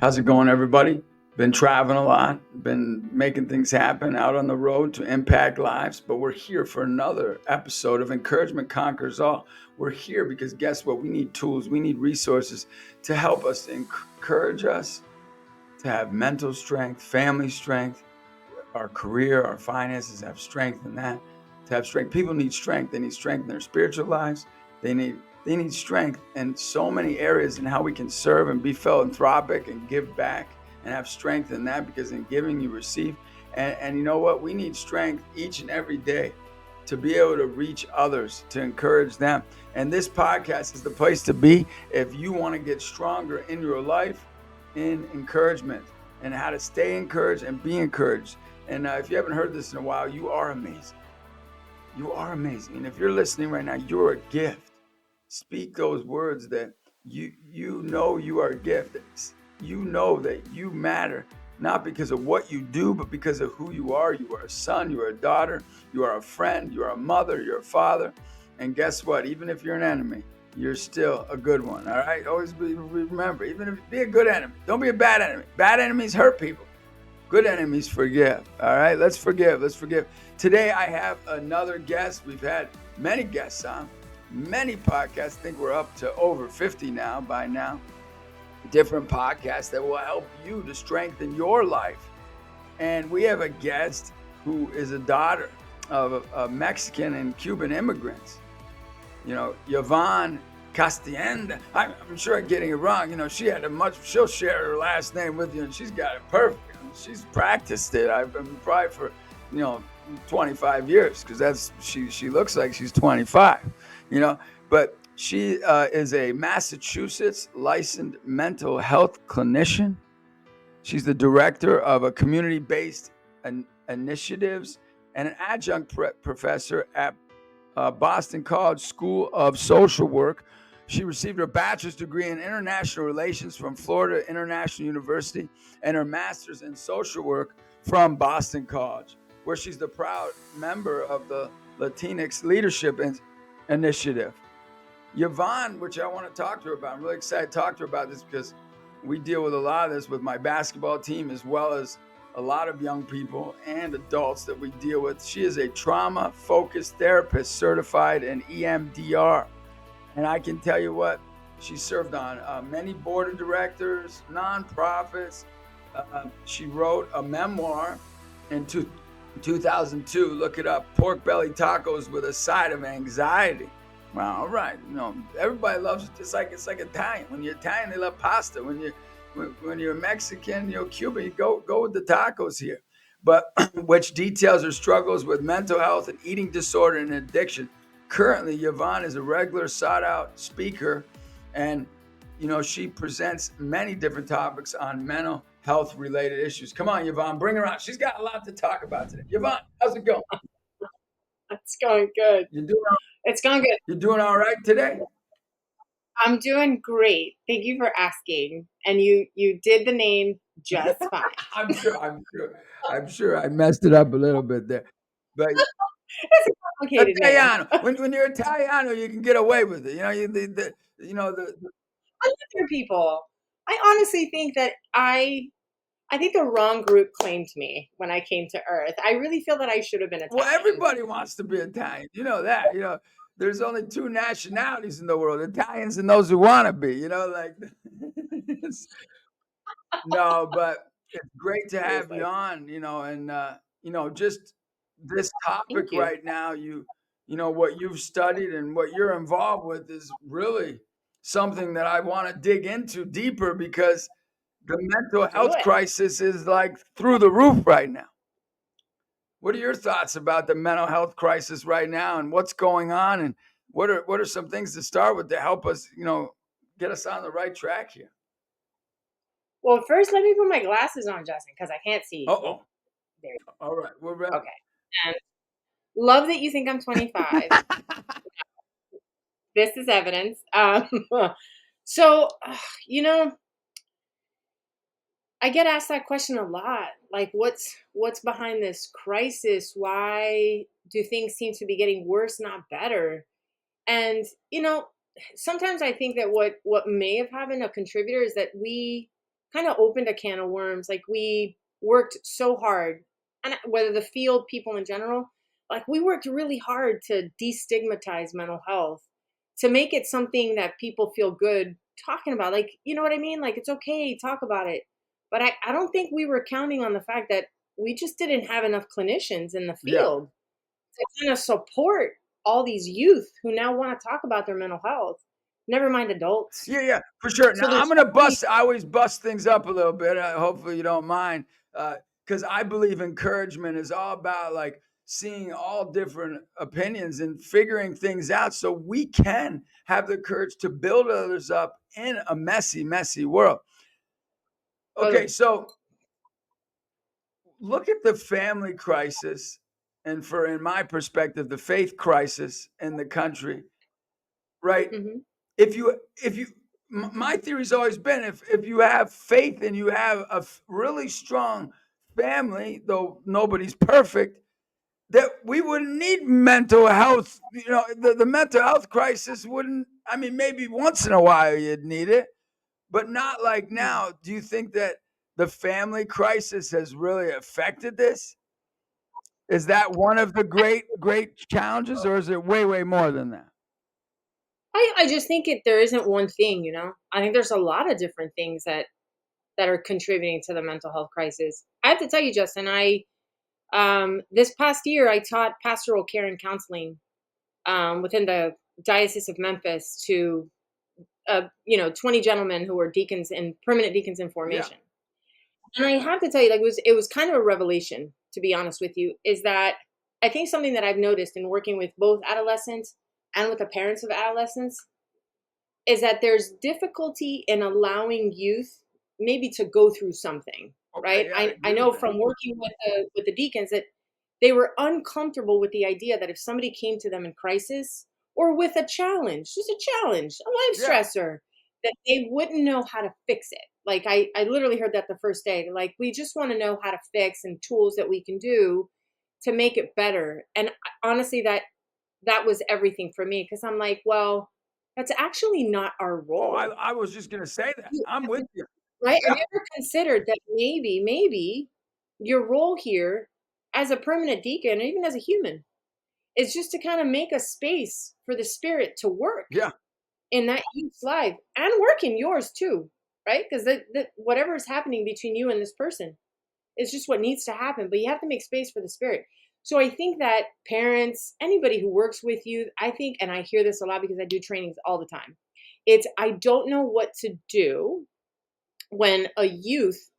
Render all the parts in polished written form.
How's it going, everybody? Been traveling a lot, been making things happen out on the road to impact lives, but we're here for another episode of Encouragement Conquers All. We're here because guess what? We need tools, we need resources to help us, to encourage us to have mental strength, family strength, our career, our finances, have strength in that. To have strength, people need strength. They need strength in their spiritual lives. They need strength in so many areas in how we can serve and be philanthropic and give back and have strength in that, because in giving you receive. And you know what? We need strength each and every day to be able to reach others, to encourage them. And this podcast is the place to be if you want to get stronger in your life, in encouragement, and how to stay encouraged and be encouraged. And if you haven't heard this in a while, you are amazing. You are amazing. And if you're listening right now, you're a gift. Speak those words that you know you are a gift. You know that you matter, not because of what you do, but because of who you are. You are a son, you are a daughter, you are a friend, you are a mother, you're a father. And guess what? Even if you're an enemy, you're still a good one. All right? Always remember, even if be a good enemy. Don't be a bad enemy. Bad enemies hurt people. Good enemies forgive. All right, let's forgive. Let's forgive. Today I have another guest. We've had many guests on, many podcasts. I think we're up to over 50 now by now. Different podcasts that will help you to strengthen your life. And we have a guest who is a daughter of Mexican and Cuban immigrants. You know, Yvonne Castaneda. I'm sure I'm getting it wrong. You know, she'll share her last name with you, and she's got it perfect. She's practiced it. I've been probably for, 25 years, because she looks like she's 25, but she is a Massachusetts licensed mental health clinician. She's the director of a community-based initiatives and an adjunct professor at Boston College School of Social Work. She received her bachelor's degree in international relations from Florida International University and her master's in social work from Boston College, where she's the proud member of the Latinx Leadership Initiative. Yvonne, which I want to talk to her about, I'm really excited to talk to her about this because we deal with a lot of this with my basketball team, as well as a lot of young people and adults that we deal with. She is a trauma-focused therapist certified in EMDR. And I can tell you what, she served on many board of directors, nonprofits. She wrote a memoir in 2002. Look it up, Pork Belly Tacos with a Side of Anxiety. Well, all right. Everybody loves it. It's like Italian. When you're Italian, they love pasta. When you're Mexican, Cuban, you go with the tacos here. But which details her struggles with mental health and eating disorder and addiction. Currently, Yvonne is a regular sought-out speaker, and she presents many different topics on mental health-related issues. Come on, Yvonne, bring her on. She's got a lot to talk about today. Yvonne, how's it going? It's going good. It's going good. You're doing all right today? I'm doing great. Thank you for asking. And you did the name just fine. I'm sure I messed it up a little bit there, but it's a complicated Italiano. name. When you're Italiano, you can get away with it. I love your people. I honestly think that I think the wrong group claimed me when I came to Earth. I really feel that I should have been Italian. Well, everybody wants to be Italian. You know that. There's only two nationalities in the world: Italians and those who want to be. No, but it's great to have you on. And just this topic right now. What you've studied and what you're involved with is really something that I want to dig into deeper, because the mental health crisis is like through the roof right now. What are your thoughts about the mental health crisis right now, and what's going on, and what are some things to start with to help us, get us on the right track here? Well, first, let me put my glasses on, Justin, because I can't see. Uh-oh. There. All right, we're ready. Okay. And love that you think I'm 25. This is evidence. So, I get asked that question a lot. Like, what's behind this crisis? Why do things seem to be getting worse, not better? And, sometimes I think that what may have happened, a contributor, is that we kind of opened a can of worms. Like we worked so hard, and whether the field, people in general, like we worked really hard to destigmatize mental health, to make it something that people feel good talking about. Like, you know what I mean? Like it's okay, talk about it. But I don't think we were counting on the fact that we just didn't have enough clinicians in the Yeah. field to kind of support all these youth who now want to talk about their mental health, never mind adults. Yeah, for sure. Now So there's I'm gonna so many. bust. I always bust things up a little bit. Hopefully you don't mind, because I believe encouragement is all about like seeing all different opinions and figuring things out, so we can have the courage to build others up in a messy, messy world. Okay, Totally. so look at the family crisis, and for in my perspective, the faith crisis in the country. Right? Hmm. If you my theory's always been if you have faith and you have a really strong family, though nobody's perfect, that we wouldn't need mental health. The mental health crisis wouldn't. I mean, maybe once in a while you'd need it, but not like now. Do you think that the family crisis has really affected this? Is that one of the great challenges, or is it way more than that? I just think there isn't one thing, you know. I think there's a lot of different things that are contributing to the mental health crisis. I have to tell you, Justin, I this past year I taught pastoral care and counseling within the Diocese of Memphis to 20 gentlemen who were deacons and permanent deacons in Yeah, formation. And I have to tell you, like it was kind of a revelation, to be honest with you, is that I think something that I've noticed in working with both adolescents and with the parents of adolescents is that there's difficulty in allowing youth maybe to go through something, okay, right? yeah, I I agree with know that. from working with the deacons that they were uncomfortable with the idea that if somebody came to them in crisis or with a challenge, just a challenge, a life Yeah. stressor, that they wouldn't know how to fix it. Like I literally heard that the first day. They're like, we just want to know how to fix and tools that we can do to make it better. And honestly, that was everything for me because I'm like, well, that's actually not our Oh, role. I was just gonna say that. You- I'm with you. Right? Have Yeah, you ever considered that maybe your role here as a permanent deacon, or even as a human, is just to kind of make a space for the spirit to work yeah, in that youth's life and work in yours too, right? Because whatever is happening between you and this person is just what needs to happen, but you have to make space for the spirit. So I think that parents, anybody who works with youth, I think, and I hear this a lot because I do trainings all the time, it's I don't know what to do when a youth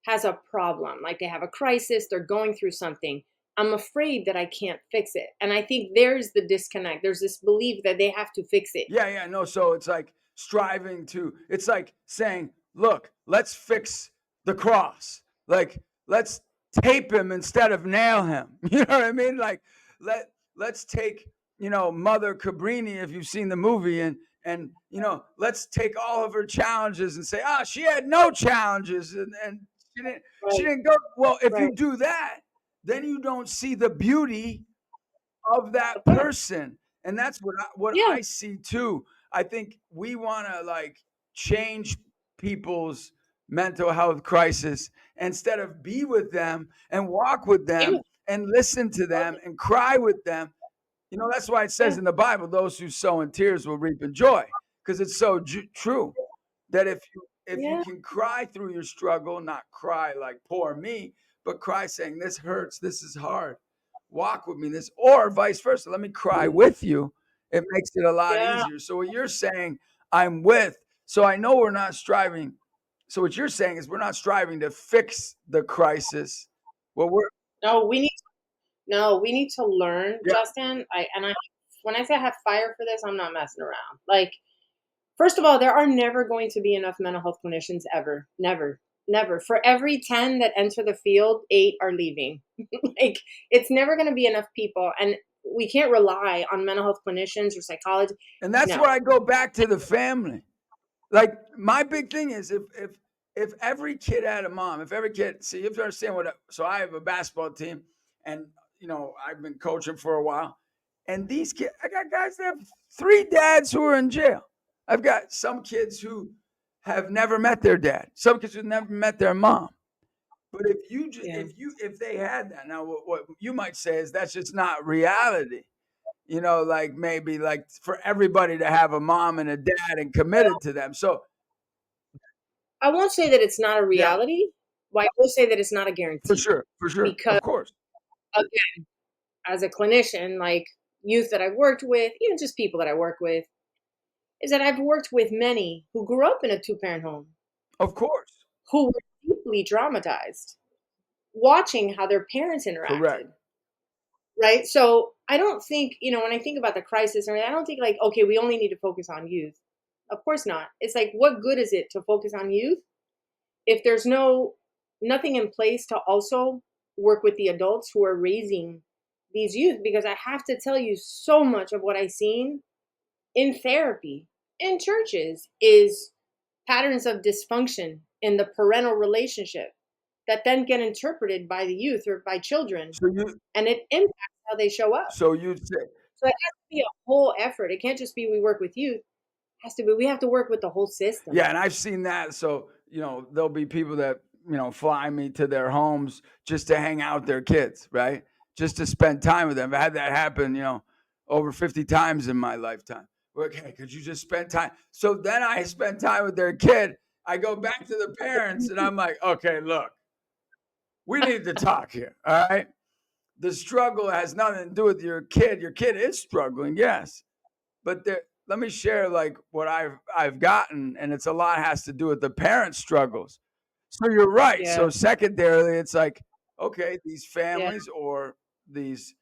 has a problem, like they have a crisis, they're going through something. I'm afraid that I can't fix it. And I think there's the disconnect. There's this belief that they have to fix it. yeah. No, so it's like striving to. It's like saying, "Look, let's fix the cross. Like, let's tape him instead of nail him." You know what I mean? Like, let's take Mother Cabrini, if you've seen the movie, and let's take all of her challenges and say, "Ah, she had no challenges, and she Right, didn't go." Well, if you right. do that, then you don't see the beauty of The that part. person. And that's what Yeah, I see too. I think we want to like change people's mental health crisis instead of be with them and walk with be them with and listen to them totally. and cry with them. That's why it says Yeah, in the Bible, those who sow in tears will reap in joy, because it's so true that if you yeah, can cry through your struggle, not cry like poor me, but cry saying this hurts, this is hard, walk with me, this, or vice versa, let me cry with you, it makes it a lot yeah. easier. So what you're saying, I'm with. So I know we're not striving. So what you're saying is we're not striving to fix the crisis. Well, we're No, we need to learn, yeah, Justin. I when I say I have fire for this, I'm not messing around. Like, first of all, there are never going to be enough mental health clinicians ever. Never. Never. For every 10 that enter the field, 8 are leaving. Like, it's never going to be enough people. And we can't rely on mental health clinicians or psychologists. and that's where No. I go back to the family. Like my big thing is if every kid had a mom, if every kid, see, you have to understand so I have a basketball team, and I've been coaching for a while, and these kids, I got guys that have 3 dads who are in jail. I've got some kids who have never met their dad. Some kids have never met their mom. But Yeah. if they had that, now what you might say is that's just not reality. Like maybe like for everybody to have a mom and a dad and committed to them. So I won't say that it's not a yeah, reality, but I will say that it's not a guarantee for sure, because, of course, again, as a clinician, like youth that I've worked with, even just people that I work with, is that I've worked with many who grew up in a two-parent home, of course, who were deeply traumatized watching how their parents correct. interacted, right? So I don't think, when I think about the crisis, I don't think like, okay, we only need to focus on youth. Of course not. It's like, what good is it to focus on youth if there's nothing in place to also work with the adults who are raising these youth? Because I have to tell you, so much of what I've seen in therapy, in churches, is patterns of dysfunction in the parental relationship that then get interpreted by the youth or by children, So you and it impacts how they show up. so you'd say So it has to be a whole effort. It can't just be we work with youth. It has to be we have to work with the whole system. yeah, and I've seen that. So, there'll be people that, fly me to their homes just to hang out with their kids, right? Just to spend time with them. I've had that happen, over 50 times in my lifetime. Okay, could you just spend time? So then I spend time with their kid. I go back to the parents and I'm like, okay, look, we need to talk here. All right. The struggle has nothing to do with your kid. Your kid is struggling, yes. But let me share like what I've gotten, and it's a lot has to do with the parent struggles. So you're right. So Yeah. secondarily, it's like, okay, these Yeah. families or these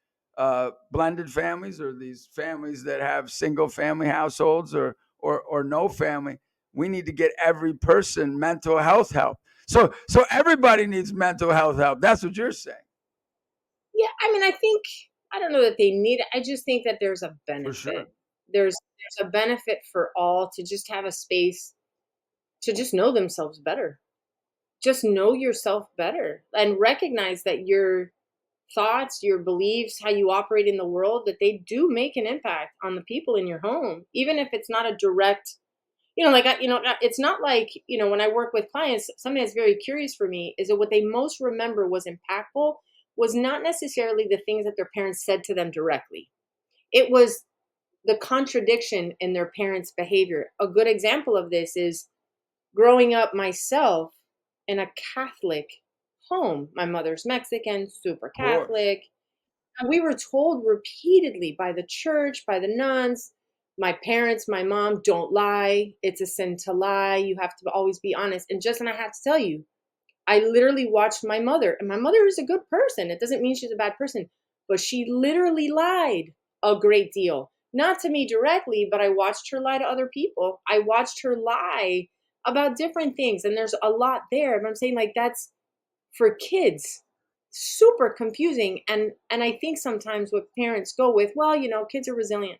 blended families or these families that have single family households or no family, we need to get every person mental health help. So everybody needs mental health help. That's what you're saying. Yeah, I mean, I don't know that they need it. I just think that there's a For sure. benefit. There's a benefit for all to just have a space to just know themselves better. Just know yourself better and recognize that your thoughts, your beliefs, how you operate in the world, that they do make an impact on the people in your home, even if it's not a direct, it's not like, when I work with clients, something that's very curious for me is that what they most remember was impactful was not necessarily the things that their parents said to them directly. It was the contradiction in their parents' behavior. A good example of this is growing up myself in a Catholic home. My mother's Mexican, super Of course. Catholic. And we were told repeatedly by the church, by the nuns, my parents, my mom, don't lie. It's a sin to lie. You have to always be honest. And I have to tell you, I literally watched my mother, and my mother is a good person. It doesn't mean she's a bad person, but she literally lied a great deal. Not to me directly, but I watched her lie to other people. I watched her lie about different things, and there's a lot there. But I'm saying, like, that's for kids super confusing. And I think sometimes what parents go with, well, kids are resilient,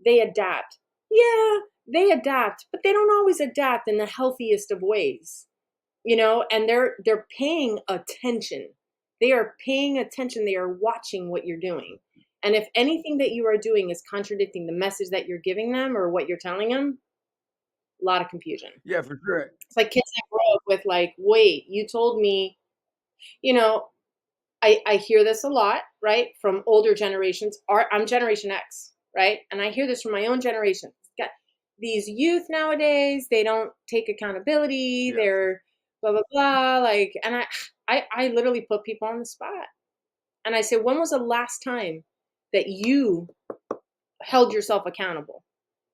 they adapt. Yeah, they adapt, but they don't always adapt in the healthiest of ways, and they're paying attention. They are paying attention. They are watching what you're doing. And if anything that you are doing is contradicting the message that you're giving them or what you're telling them, a lot of confusion. Yeah, for sure. It's like kids that grow up with, like, wait, you told me, you know, I hear this a lot, right, from older generations. I'm Generation X, right? And I hear this from my own generation. Got these youth nowadays, they don't take accountability. Yeah. They're blah blah blah. Like, and I literally put people on the spot. And I say, when was the last time that you held yourself accountable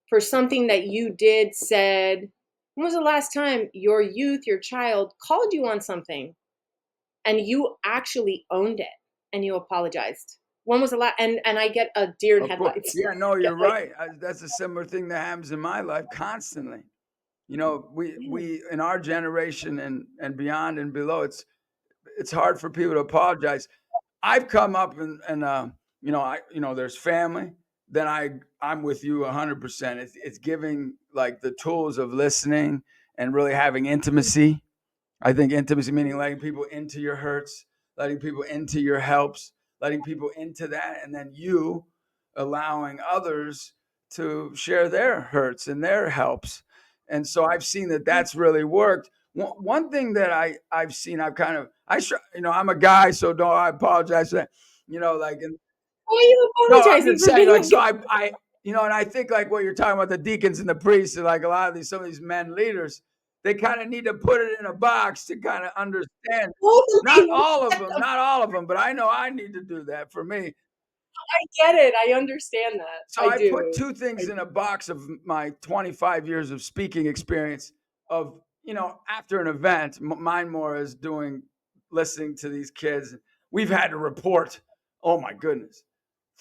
for something that you did, said? When was the last time your youth, your child called you on something and you actually owned it and you apologized? When was the last? And I get a deer in Of course. headlights. Yeah, no, Get you're like, right. That's a similar thing that happens in my life constantly. We yeah, we in our generation and beyond and below, it's hard for people to apologize. I've come up and there's family. Then I'm with you 100%. It's giving like the tools of listening and really having intimacy. I think intimacy meaning letting people into your hurts, letting people into your helps, letting people into that, and then you allowing others to share their hurts and their helps. And so I've seen that that's really worked. One thing that I've seen, I'm a guy, so don't I apologize for that. Like, Why are you no, I'm apologizing just for saying, being like, a so guy? and I think like what you're talking about, the deacons and the priests, and like some of these men leaders, they kind of need to put it in a box to kind of understand. Totally. Not all of them, but I know I need to do that for me. I get it. I understand that. So I I put do. two things in a box of my 25 years of speaking experience of, after an event, mine more is listening to these kids. We've had to report, oh my goodness,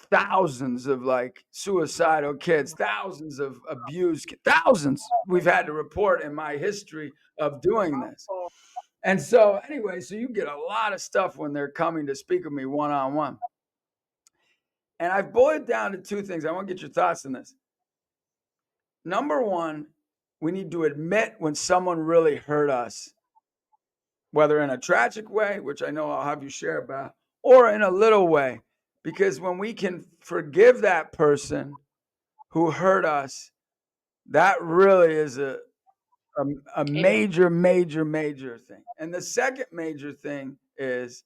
thousands of like suicidal kids, thousands of abused kids, thousands we've had to report in my history of doing this. Oh, And so anyway, so you get a lot of stuff when they're coming to speak with me one-on-one. And I've boiled it down to two things. I want to get your thoughts on this. Number one, we need to admit when someone really hurt us, whether in a tragic way, which I know I'll have you share about, or in a little way. Because when we can forgive that person who hurt us, that really is a amen. major, major, major thing. And the second major thing is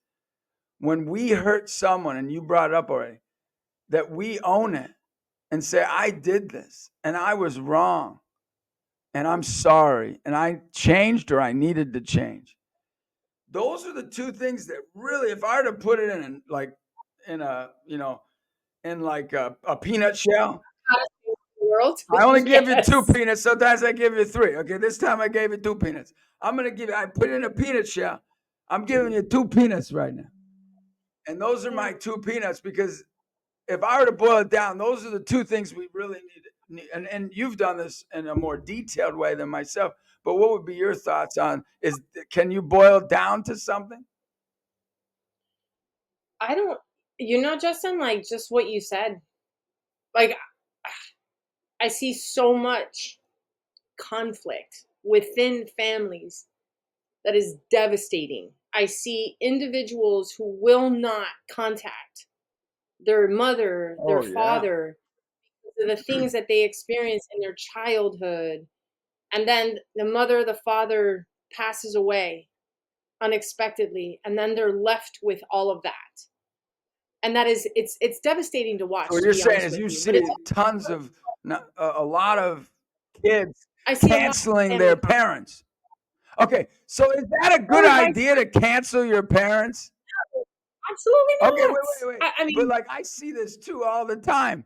when we hurt someone, and you brought it up already, that we own it and say, I did this and I was wrong and I'm sorry and I changed or I needed to change. Those are the two things that really, if I were to put it in a, in like a peanut shell, The world. I only give you two Yes. peanuts. Sometimes I give you three. Okay, this time I gave you two peanuts. I put it in a peanut shell. I'm giving you two peanuts right now. And those are my two peanuts because if I were to boil it down, those are the two things we really need. And you've done this in a more detailed way than myself. But what would be your thoughts on can you boil it down to something? I don't, Justin, like just what you said, like I see so much conflict within families that is devastating. I see individuals who will not contact their mother, their Oh yeah. father, the things that they experience in their childhood. And then the mother, the father passes away unexpectedly. And then they're left with all of that. And that is, it's devastating to So watch, what to you're be saying honest is with you you. But see tons of a lot of kids I see a lot of canceling their family parents. Okay, so is that a good or vice idea to cancel your parents? versa. Absolutely Okay, not. wait. I But mean, like I see this too all the time.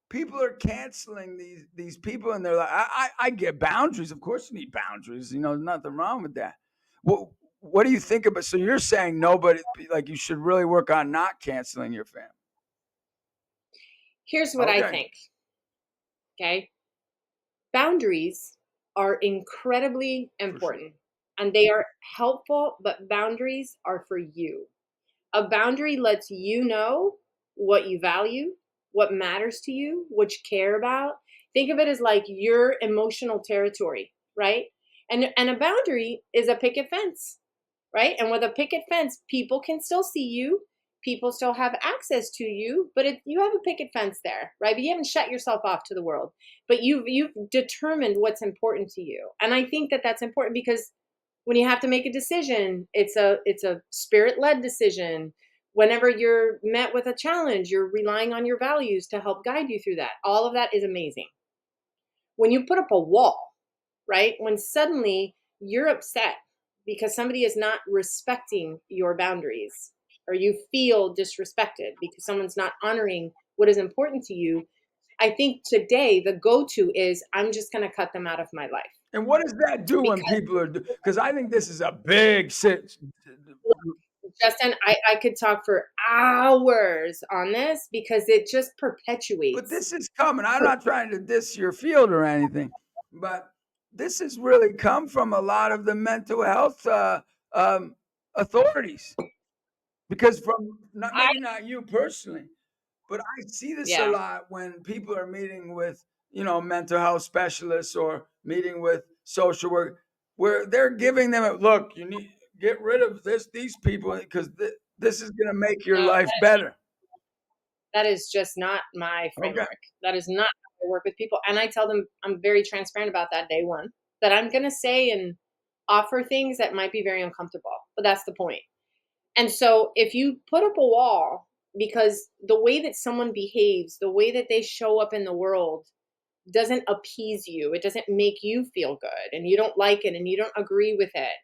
People are canceling these people, and they're like, I get boundaries. Of course, you need boundaries. There's nothing wrong with that. What do you think about? So you're saying nobody, like, you should really work on not canceling your family. here's what I Okay, think. Okay. Boundaries are incredibly for sure. important and they are helpful, but boundaries are for you. A boundary lets you know what you value, what matters to you, what you care about. Think of it as like your emotional territory, right? And a boundary is a picket fence, right? And with a picket fence, people can still see you, people still have access to you, but you have a picket fence there, right? But you haven't shut yourself off to the world, but you've determined what's important to you. And I think that that's important because when you have to make a decision, it's a spirit-led decision. Whenever you're met with a challenge, you're relying on your values to help guide you through that. All of that is amazing. When you put up a wall, right? When suddenly you're upset because somebody is not respecting your boundaries, or you feel disrespected because someone's not honoring what is important to you, I think today the go-to is I'm just going to cut them out of my life. And what does that do when Because people are? Because I think this is a big sit. Justin, I could talk for hours on this because it just But perpetuates. this is coming. I'm not trying to diss your field or anything, but this has really come from a lot of the mental health um, authorities. Because from not I maybe not you personally, but I see this a Yeah. lot when people are meeting with mental health specialists or meeting with social work, where they're giving them a look. You need get rid of these people because this is going to make your No, life better. that is just not my Okay. framework. That is not how I work with people. And I tell them I'm very transparent about that day one. that I'm going to say and offer things that might be very uncomfortable, but that's the point. And so if you put up a wall because the way that someone behaves, the way that they show up in the world doesn't appease you, it doesn't make you feel good, and you don't like it and you don't agree with it,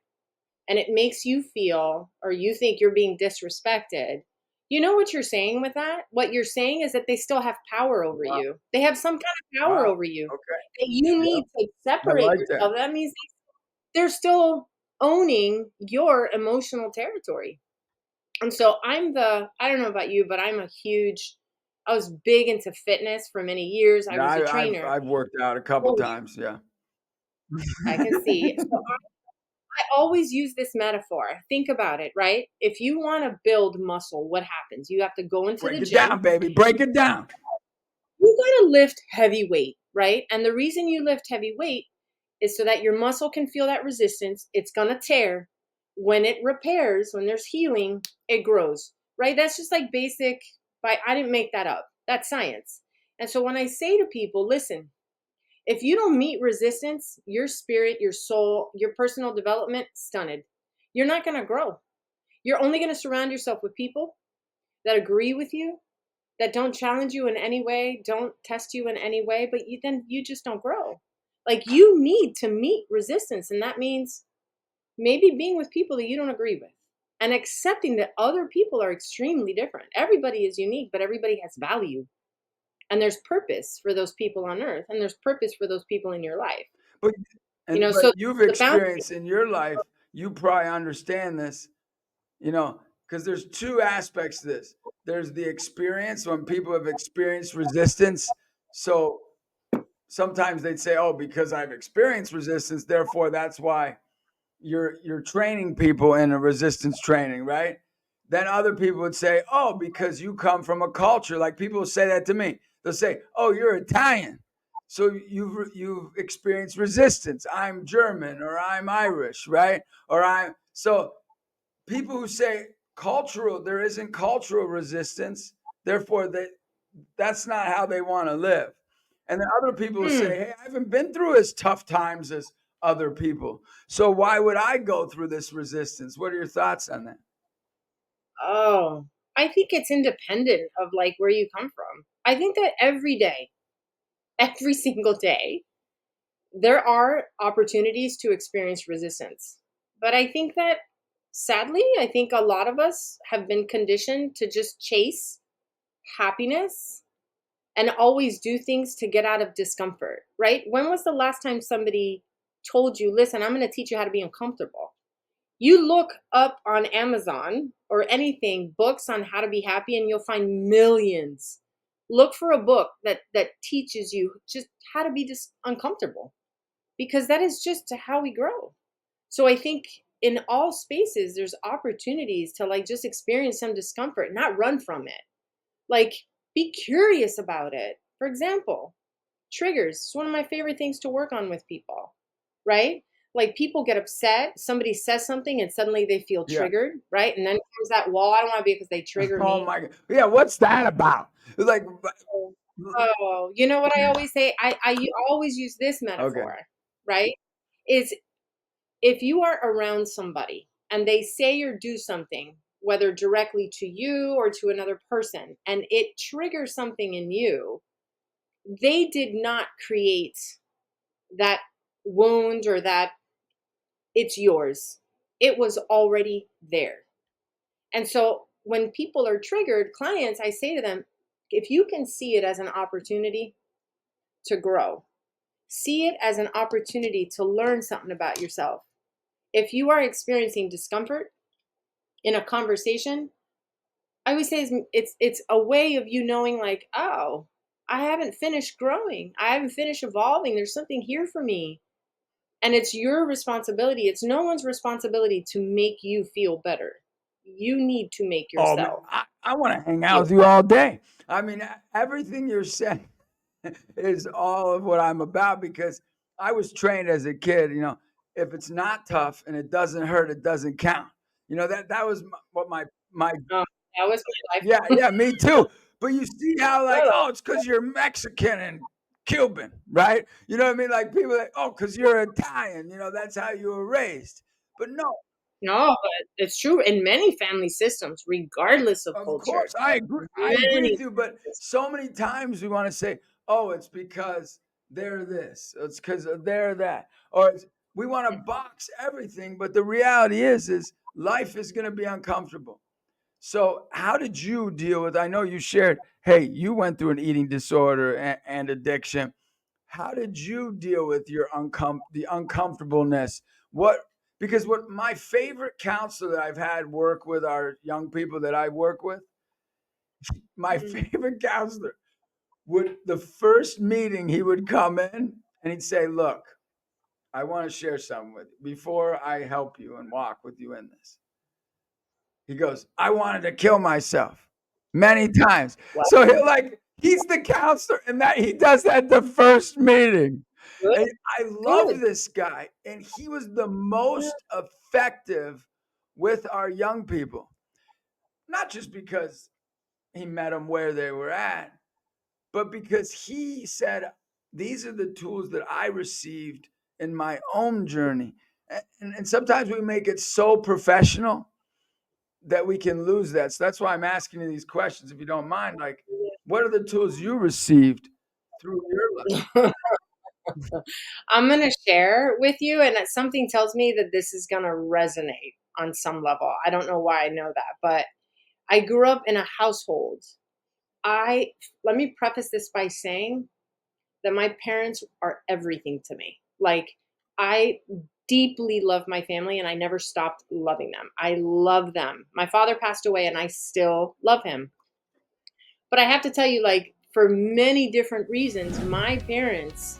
and it makes you feel or you think you're being disrespected, you know what you're saying with that? What you're saying is that they still have power over Wow. you. They have some kind of power Wow. over you Okay. that you Yeah. need to I separate like that. yourself. That means they're still owning your emotional territory. And so I don't know about you, but I was big into fitness for many years. I Yeah, was a I've trainer. I've worked out a couple Oh, times. Yeah. I can see. So I always use this metaphor. Think about it, right? If you want to build muscle, what happens? You have to go into Break the it down, gym. baby. Break it down. You got to lift heavy weight, right? And the reason you lift heavy weight is so that your muscle can feel that resistance. It's going to tear. When it repairs, when there's healing, it grows, right? That's just like basic, I didn't make that up. That's science. And so when I say to people, listen, if you don't meet resistance, your spirit, your soul, your personal development, stunted. You're not going to grow. You're only going to surround yourself with people that agree with you, that don't challenge you in any way, don't test you in any way, but then you just don't grow. Like you need to meet resistance. And that means maybe being with people that you don't agree with and accepting that other people are extremely different. Everybody is unique, but everybody has value. And there's purpose for those people on earth, and there's purpose for those people in your life. But but So you've the boundary. experienced in your life, you probably understand this, because there's two aspects to this. There's the experience when people have experienced resistance. So sometimes they'd say, "Oh, because I've experienced resistance, therefore that's why you're training people in a resistance training, right?" Then other people would say, "Oh, because you come from a culture." Like people say that to me. They'll say, "Oh, you're Italian, so you've experienced resistance. I'm German or I'm Irish, right? Or I'm so." People who say there isn't cultural resistance, therefore that's not how they want to live. And then other people will Mm, say, "Hey, I haven't been through as tough times as other people. So why would I go through this resistance?" What are your thoughts on that? oh, I think it's independent of like where you come from. I think that every day, every single day, there are opportunities to experience resistance. But I think that sadly, I think a lot of us have been conditioned to just chase happiness and always do things to get out of discomfort, right? When was the last time somebody told you, listen, I'm going to teach you how to be uncomfortable? You look up on Amazon or anything, books on how to be happy, and you'll find millions. Look for a book that teaches you just how to be just uncomfortable, because that is just how we grow. So I think in all spaces, there's opportunities to like just experience some discomfort, not run from it. Like be curious about it. For example, triggers. It's one of my favorite things to work on with people, right? Like people get upset, somebody says something and suddenly they feel Yeah. triggered, right? And then comes that wall. I don't want to be because they trigger Oh me. my God. Yeah. What's that about? Like, Oh, you know what I always say? Always use this okay. metaphor, right? Is if you are around somebody and they say or do something, whether directly to you or to another person, and it triggers something in you, they did not create that wound or that it's yours. It was already there. And so when people are triggered, clients, I say to them, if you can see it as an opportunity to grow, see it as an opportunity to learn something about yourself. If you are experiencing discomfort in a conversation, I would say it's a way of you knowing like, oh, I haven't finished growing. I haven't finished evolving. There's something here for me. And it's your responsibility. It's no one's responsibility to make you feel better. You need to make Oh man, yourself I want to hang out feel with you all day. I mean, everything you're saying is all of what I'm about because I was trained as a kid. If it's not tough and it doesn't hurt, it doesn't count. That was what my better. That was my yeah, life. yeah, me too. But you see how like, Well, oh, it's because you're Mexican and Cuban, right? You know what I mean? Like people like, oh, because you're Italian, that's how you were raised. But no, No, but it's true in many family systems, regardless of of culture. course, I agree. I agree Many with you, but systems. so many times we want to say, "Oh, it's because they're this, it's because they're that," or we want to box everything. But the reality is life is going to be uncomfortable. So, how did you deal with? I know you shared, hey, you went through an eating disorder and addiction. How did you deal with your the uncomfortableness? What Because what my favorite counselor that I've had work with our young people that I work with, my Mhm. favorite counselor would the first meeting he would come in and he'd say, "Look, I want to share something with you before I help you and walk with you in this." He goes, "I wanted to kill myself many times." Wow, So he's the counselor and that he does that the first meeting. good, And I love good. this guy. And he was the Yeah, most effective with our young people, not just because he met them where they were at, but because he said, these are the tools that I received in my own journey. And sometimes we make it so professional that we can lose that. So that's why I'm asking you these questions, if you don't mind. Like, what are the tools you received through your life? yeah. I'm gonna share with you, and that something tells me that this is gonna resonate on some level. I don't know why I know that, but I grew up in a household. I Let me preface this by saying that my parents are everything to me. Like, I deeply love my family and I never stopped loving them. I love them. My father passed away and I still love him. But I have to tell you, like, for many different reasons, my parents.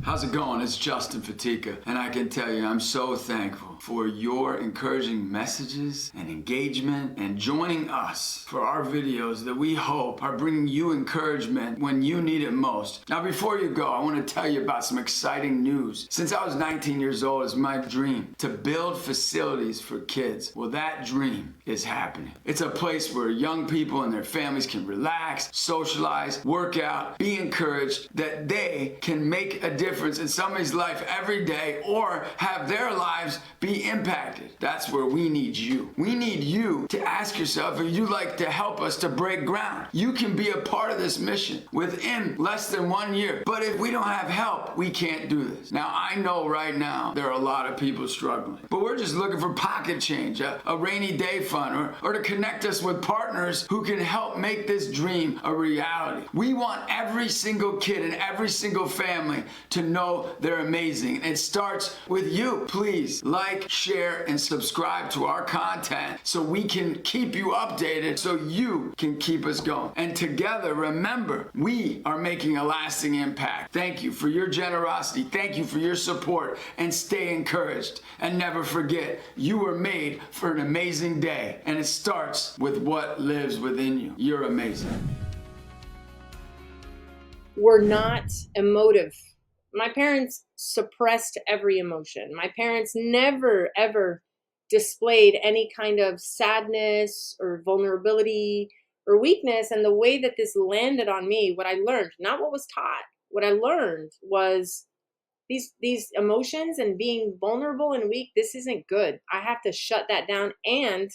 How's it going? It's Justin Fatica, and I can tell you I'm so thankful for your encouraging messages and engagement and joining us for our videos that we hope are bringing you encouragement when you need it most. Now, before you go, I want to tell you about some exciting news. Since I was 19 years old, it's my dream to build facilities for kids. Well, that dream is happening. It's a place where young people and their families can relax, socialize, work out, be encouraged, that they can make a difference in somebody's life every day or have their lives be impacted. That's where we need you. We need you to ask yourself if you'd like to help us to break ground. You can be a part of this mission within less than 1 year. But if we don't have help, we can't do this. Now, I know right now there are a lot of people struggling, but we're just looking for pocket change, a rainy day fund, or to connect us with partners who can help make this dream a reality. We want every single kid and every single family to know they're amazing. And it starts with you. Please like, share, and subscribe to our content so we can keep you updated, so you can keep us going. And together, remember, we are making a lasting impact. Thank you for your generosity. Thank you for your support. And stay encouraged. And never forget, you were made for an amazing day. And it starts with what lives within you. You're amazing. Were not emotive. My parents suppressed every emotion. My parents never, ever displayed any kind of sadness or vulnerability or weakness. And the way that this landed on me, what I learned, not what was taught, what I learned was these emotions and being vulnerable and weak, this isn't good. I have to shut that down, and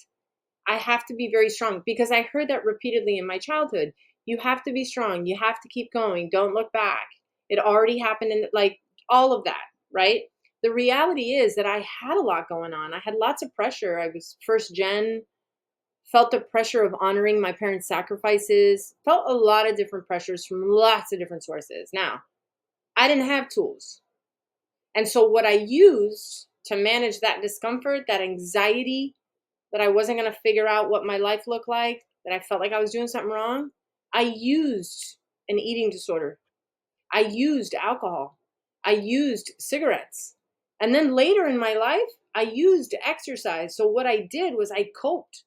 I have to be very strong, because I heard that repeatedly in my childhood. You have to be strong. You have to keep going. Don't look back. It already happened, in like all of that, right? The reality is that I had a lot going on. I had lots of pressure. I was first gen, felt the pressure of honoring my parents' sacrifices, felt a lot of different pressures from lots of different sources. Now, I didn't have tools. And so what I used to manage that discomfort, that anxiety, that I wasn't going to figure out what my life looked like, that I felt like I was doing something wrong, I used an eating disorder. I used alcohol. I used cigarettes. And then later in my life, I used exercise. So what I did was I coped.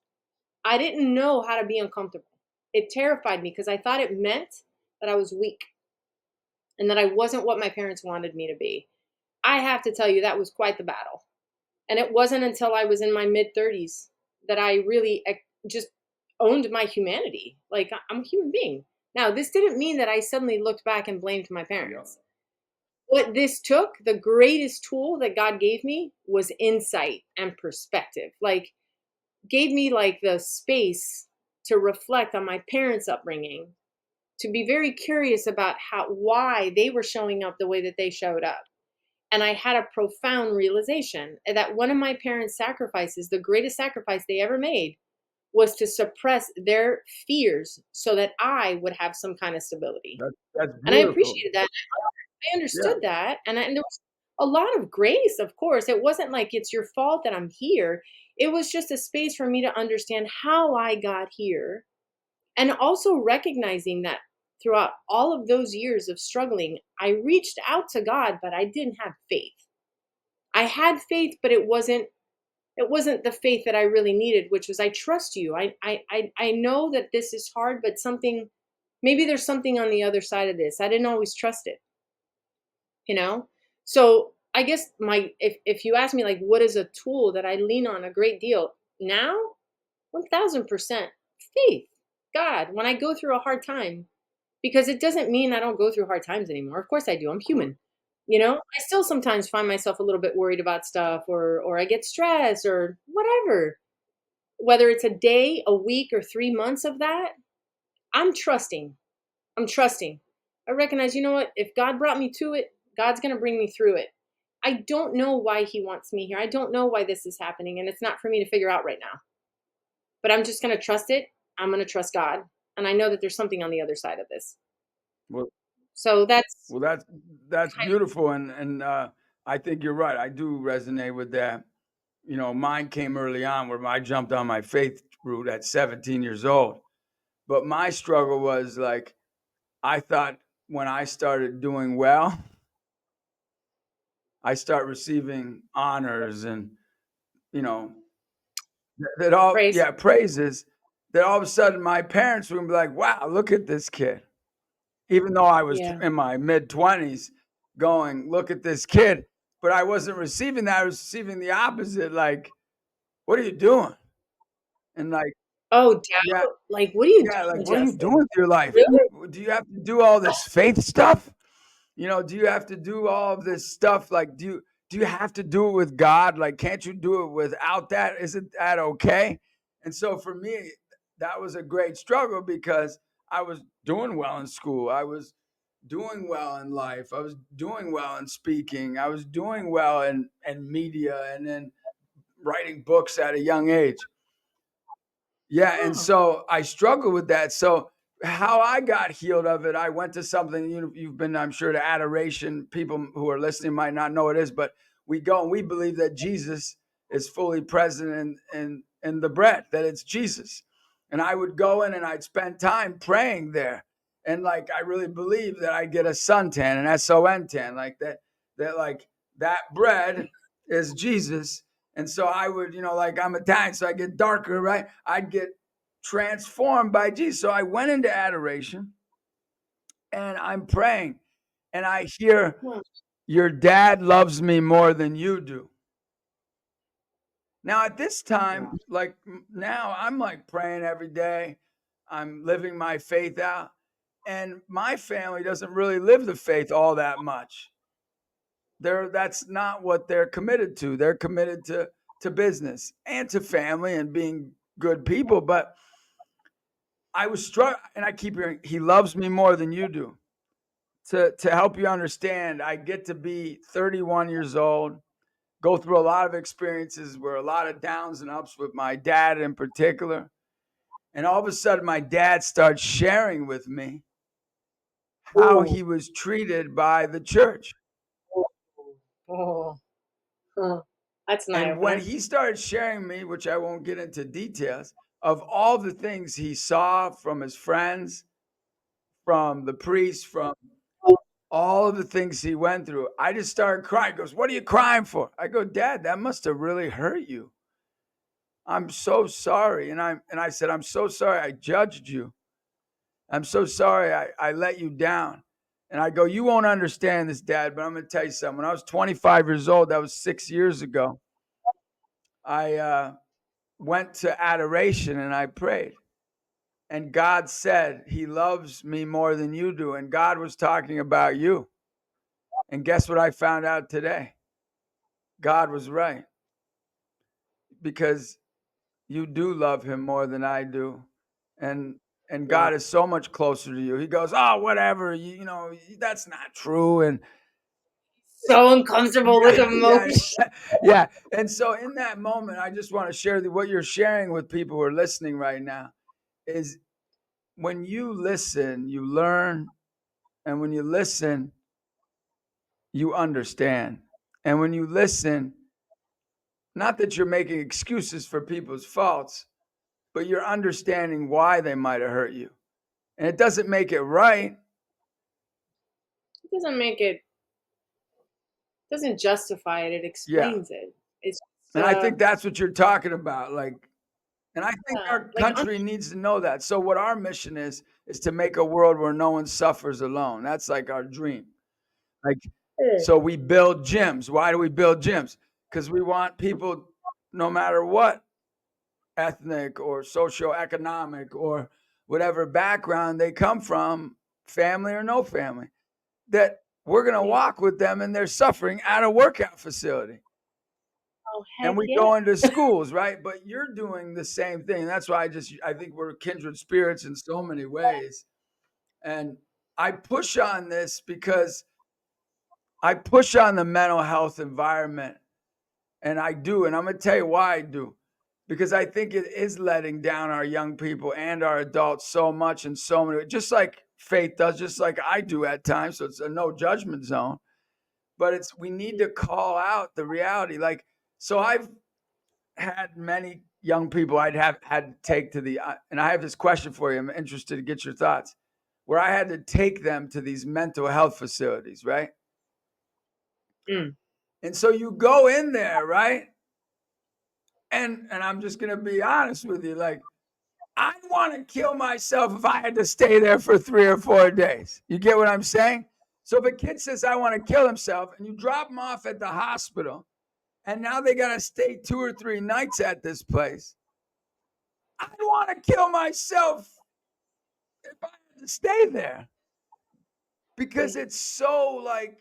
I didn't know how to be uncomfortable. It terrified me because I thought it meant that I was weak and that I wasn't what my parents wanted me to be. I have to tell you, that was quite the battle. And it wasn't until I was in my mid 30s that I really just owned my humanity. Like, I'm a human being. Now, this didn't mean that I suddenly looked back and blamed my Yeah. parents. What this took, the greatest tool that God gave me was insight and perspective. Like, gave me like the space to reflect on my parents' upbringing, to be very curious about why they were showing up the way that they showed up. And I had a profound realization that one of my parents' sacrifices, the greatest sacrifice they ever made, was to suppress their fears so that I would have some kind of stability. That's And I beautiful. appreciated that. I Yeah. understood that, and there was a lot of grace, of course. It wasn't like it's your fault that I'm here. It was just a space for me to understand how I got here, and also recognizing that throughout all of those years of struggling, I reached out to God, but I didn't have faith. I had faith, but it wasn't the faith that I really needed, which was, I trust you. I know that this is hard, but maybe there's something on the other side of this. I didn't always trust it, you know? So I guess if you ask me, like, what is a tool that I lean on a great deal now, 1000% faith, God, when I go through a hard time, because it doesn't mean I don't go through hard times anymore. Of course I do. I'm Of course. human. I still sometimes find myself a little bit worried about stuff, or I get stressed or whatever. Whether it's a day, a week, or 3 months of that, I'm trusting. I'm trusting. I recognize, you know what? If God brought me to it, God's going to bring me through it. I don't know why He wants me here. I don't know why this is happening, and it's not for me to figure out right now. But I'm just going to trust it. I'm going to trust God. And I know that there's something on the other side of this. Well, So that's well, that's beautiful, and I think you're right. I do resonate with that. Mine came early on, where I jumped on my faith route at 17 years old. But my struggle was like, I thought when I started doing well, I start receiving honors and you know that all praise. yeah praises. That all of a sudden my parents would be like, "Wow, look at this kid." Even though I was Yeah. in my mid 20s, going, "Look at this kid," but I wasn't receiving that. I was receiving the opposite. Like, "What are you doing?" And like, Oh, yeah, doubt? Like, what are you yeah, like, doing, "What are you Justin? doing with your life? Really? Do you have to do all this faith stuff?" Do you have to do all of this stuff? Like, do you have to do it with God? Like, can't you do it without that? Isn't that okay? And so for me, that was a great struggle because I was doing well in school. I was doing well in life. I was doing well in speaking. I was doing well in media and in writing books at a young age. Yeah, and Oh, so I struggle with that. So how I got healed of it, I went to something you've been, I'm sure, to adoration. People who are listening might not know what it is, but we go and we believe that Jesus is fully present in the bread, that it's Jesus. And I would go in and I'd spend time praying there. And like I really believe that I get a suntan, an SON tan, like that like that bread is Jesus, and so I would, like I'm Italian, so I get darker, right? I'd get transformed by Jesus. So I went into adoration and I'm praying and I hear, hmm. "Your dad loves me more than you do." Now, at this time, Wow. like now, I'm like praying every day. I'm living my faith out. And my family doesn't really live the faith all that much. That's not what they're committed to. They're committed to business and to family and being good people. But I was struck, and I keep hearing, "He loves me more than you do." To help you understand, I get to be 31 years old, go through a lot of experiences where a lot of downs and ups with my dad in particular. And all of a sudden, my dad starts sharing with me how Oh, he was treated by the church. oh, oh, huh. That's an eye And when opener. he started sharing me, which I won't get into details, of all the things he saw from his friends, from the priest, from all of the things he went through, I just started crying. He goes, "What are you crying for?" I go, "Dad, that must have really hurt you. I'm so sorry." And I said, "I'm so sorry I judged you. I'm so sorry I let you down." And I go, "You won't understand this, Dad, but I'm going to tell you something. When I was 25 years old, that was 6 years ago, I went to adoration and I prayed. And God said he loves me more than you do. And God was talking about you. And guess what I found out today? God was right, because you do love him more than I do. And Wow. God is so much closer to you. He goes, oh, whatever, that's not true. And So uncomfortable with yeah, emotion. yeah. And so in that moment, I just want to share what you're sharing with people who are listening right now is when you listen, you learn. And when you listen, you understand. And when you listen, not that you're making excuses for people's faults, but you're understanding why they might have hurt you. And it doesn't make it right. It doesn't justify it. It Yeah. explains it. It's And I think that's what you're talking about. And I think yeah, our country needs to know that. So what our mission is to make a world where no one suffers alone. That's like our dream. Like, so we build gyms. Why do we build gyms? Because we want people, no matter what ethnic or socioeconomic or whatever background they come from, family or no family, that we're going to walk with them in their suffering at a workout facility. Oh, And heck we yeah. go into schools, right? But you're doing the same thing. That's why I think we're kindred spirits in so many ways. And I push on this because I push on the mental health environment. And I do. And I'm going to tell you why I do. Because I think it is letting down our young people and our adults so much in so many, just like Faith does, just like I do at times. So it's a no judgment zone. But we need to call out the reality. Like, so I've had many young people I'd have had to take to and I have this question for you. I'm interested to get your thoughts. Where I had to take them to these mental health facilities, right? Mm. And so you go in there, right? And I'm just gonna be honest with you, like I'd want to kill myself if I had to stay there for 3 or 4 days. You get what I'm saying? So if a kid says I want to kill himself, and you drop him off at the hospital, and now they got to stay 2 or 3 nights at this place, I'd want to kill myself if I had to stay there, because it's so like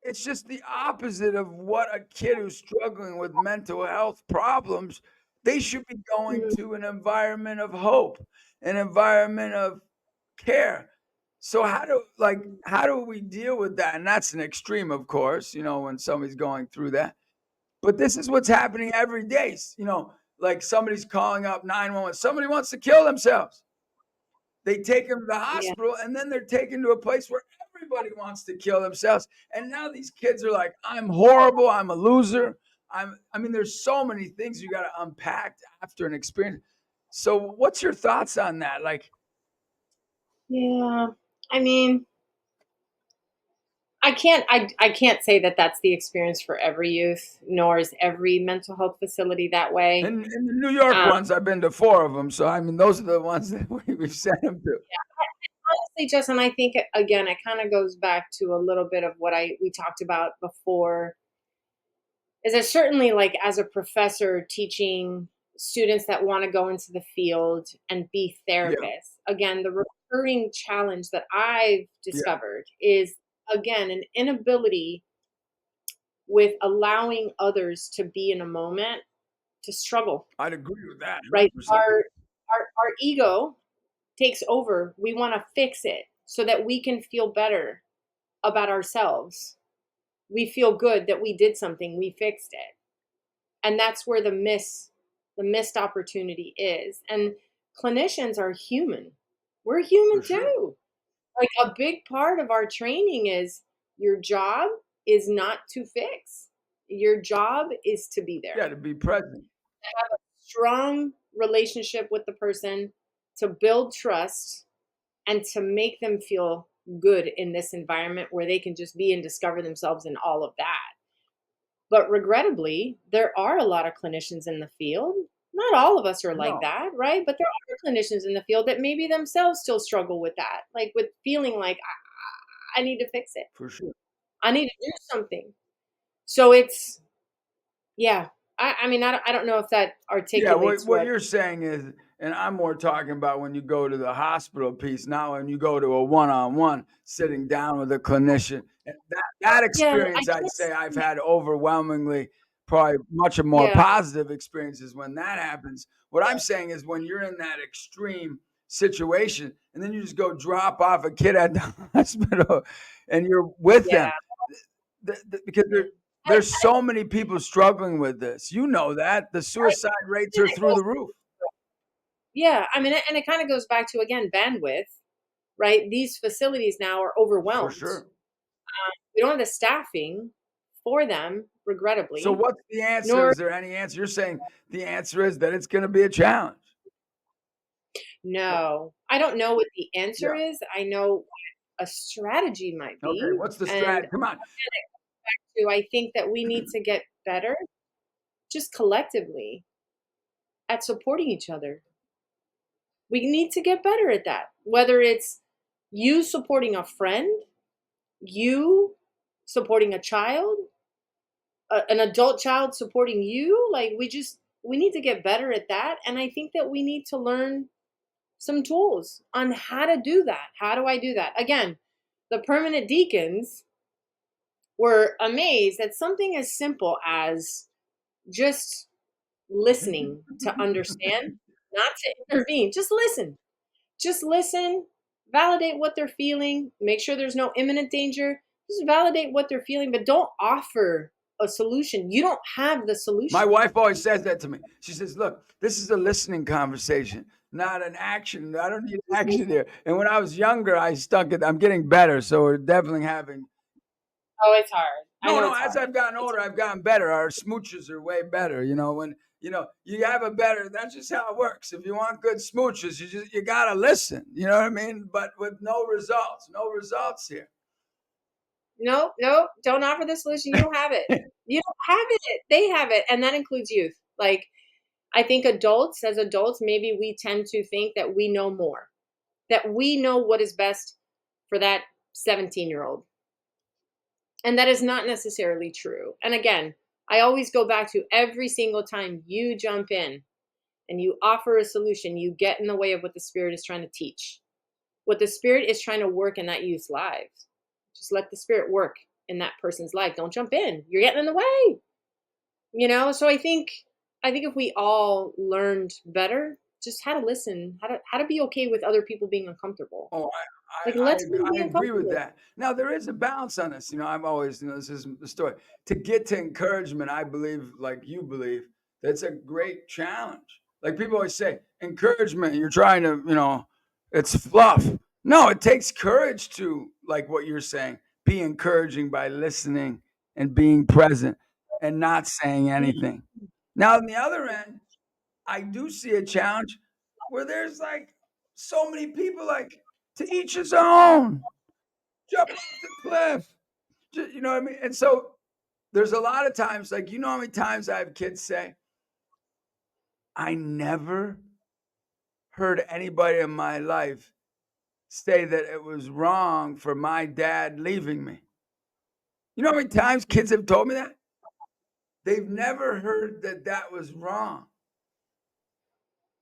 it's just the opposite of what a kid who's struggling with mental health problems. They should be going Mhm. to an environment of hope, an environment of care. So how do we deal with that? And that's an extreme, of course, when somebody's going through that. But this is what's happening every day. Like somebody's calling up 911. Somebody wants to kill themselves. They take them to the Yeah. hospital, and then they're taken to a place where everybody wants to kill themselves. And now these kids are like, I'm horrible. I'm a loser. I mean, there's so many things you got to unpack after an experience. So what's your thoughts on that? Like, Yeah. I mean, I can't say that that's the experience for every youth, nor is every mental health facility that way. in the New York Um, ones, I've been to 4 of them. So, I mean, those are the ones that we've sent them to. Honestly, Justin, I think again, it kind of goes back to a little bit of what we talked about before. Is that certainly like as a professor teaching students that want to go into the field and be Yeah, therapists, again, the recurring challenge that I've yeah. discovered is again an inability with allowing others to be in a moment to struggle, I'd agree with that right? 100%. Our ego takes over. We want to fix it so that we can feel better about ourselves. We feel good that we did something, we fixed it. And that's where the missed opportunity is. And clinicians are human. We're For human sure. too. Like a big part of our training is your job is not to fix. Your job is to be Yeah, there. to be present. Have a strong relationship with the person, to build trust, and to make them feel good in this environment where they can just be and discover themselves in all of that. But regrettably, there are a lot of clinicians in the field. Not all of us are like No, that, right? But there are clinicians in the field that maybe themselves still struggle with that, like with feeling like I need to fix it. for sure. I need to do something. So yeah. I mean, I don't know if that Yeah, articulates what what. you're saying is And I'm more talking about when you go to the hospital piece, not when you go to a one-on-one sitting down with a clinician. And that Yeah, I experience, I'd guess. say I've had overwhelmingly, probably much more Yeah, positive experiences when that happens. What I'm saying is when you're in that extreme situation and then you just go drop off a kid at the hospital and you're with yeah, them because yeah. there's so many people struggling with this. You know that the suicide rates are through the roof. Yeah, I mean, and it kind of goes back to, again, bandwidth, right? These facilities now are For overwhelmed. sure. We don't have the staffing for them, So regrettably, what's the answer? nor Is there any answer? You're saying the answer is that it's going to be a challenge. What? no. I don't know what the answer Yeah. is. I know what a strategy might Okay. be. What's the And strat? Come on. I think that we need to get better just collectively at supporting each other. We need to get better at that. Whether it's you supporting a friend, you supporting a child, an adult child supporting you, like we need to get better at that. And I think that we need to learn some tools on how to do that. How do I do that? Again, the permanent deacons were amazed at something as simple as just listening to understand, not to intervene. Just listen, validate what they're feeling, make sure there's no imminent danger. Just validate what they're feeling, but don't offer a solution. You don't have the My solution. wife always says that to me. She says, "Look, this is a listening conversation, not an action. I don't need action here." And when I was younger, I stuck it. I'm getting better, so we're definitely having. Oh, it's hard. I No, know no. it's As hard. I've gotten It's older, I've gotten better. Our smooches are way better. When you have a better. That's just how it works. If you want good smooches, you gotta listen. You know what I mean? But with no results, no results here. no, no, don't offer the solution. You don't have it. You don't have it. They have it. And that includes youth. Like, I think as adults, maybe we tend to think that we know more, that we know what is best for that 17-year-old. And that is not necessarily true. And again, I always go back to every single time you jump in and you offer a solution, you get in the way of what the Spirit is trying to teach, what the Spirit is trying to work in that youth's lives. Just let the Spirit work in that person's life. Don't jump in. You're getting in the way. So I think if we all learned better just how to listen, how to be okay with other people being uncomfortable. Oh, Like, I, let them I be agree with uncomfortable. that. Now there is a balance on this. I've always, this is the story. To get to encouragement, I believe, like you believe, that's a great challenge. Like people always say, encouragement, you're trying to, it's fluff. No, it takes courage to, like what you're saying, be encouraging by listening and being present and not saying anything. Now, on the other end, I do see a challenge where there's like so many people like to each his own, jump off the cliff. You know what I mean? And so there's a lot of times, like, how many times I have kids say, I never heard anybody in my life say that it was wrong for my dad leaving me. You know how many times kids have told me that? They've never heard that that was wrong.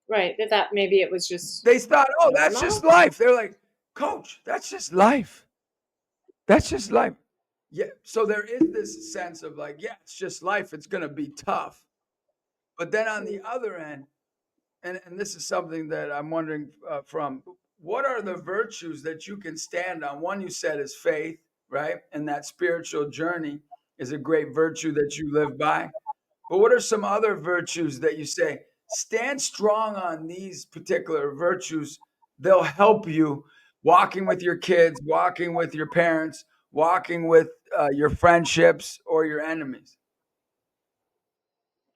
Right. That maybe it was just They thought, oh, that's just normal. life. They're like, Coach, that's just life. That's just life. Yeah. So there is this sense of like, yeah, it's just life. It's going to be tough. But then on the Mm. other end, and this is something that I'm wondering from, what are the virtues that you can stand on? One you said is faith, right? And that spiritual journey is a great virtue that you live by. But what are some other virtues that you say, stand strong on these particular virtues? They'll help you walking with your kids, walking with your parents, walking with your friendships or your enemies.